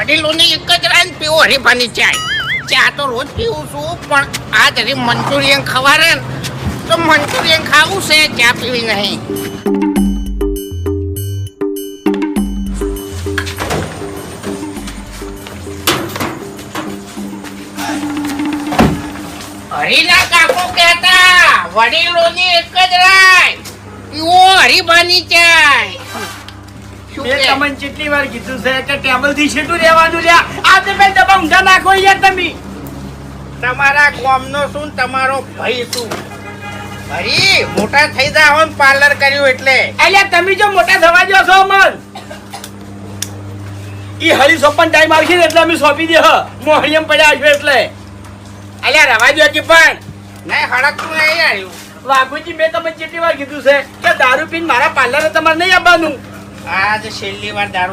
વડીલોની એક જ રાત પીવો હરીફાની ચા તો રોજ પીવું છું, પણ આ જરી મંચુરિયન ખવારે ને તો મંચુરિયન ખાવું છે, ચા પીવી નહીં. હરીના કાકો કહેતા વડીલોની એક જ રાત પીવો હરીફાની ચા. મેં તમને કેટલી વાર કીધું છે કે ટેબલ થી છેટું રહેવાનું લ્યા. આ તમે ડબ્બા ઊંધા નાખો યાર તમે. તમારા ગામનો શું તમારો ભાઈ શું? હરી મોટા થઈ જા હો પાર્લર કર્યું એટલે. અલ્યા તમે જો મોટા થવા જો છો મન. ઈ હરી સોપન ટાઈમ આવશે ને એટલે અમે સોંપી દે હ. મોહણીયમ પડ્યા છો એટલે. અલ્યા રવા દો કે પણ નહીં હડકતું નહીં આવ્યું. વાઘુજી મેં તમને કેટલી વાર કીધું છે કે દારૂ પીને મારા પાર્લરે તમારે નહીં આવવાનું. આજ છેલ્લી વાર દારૂ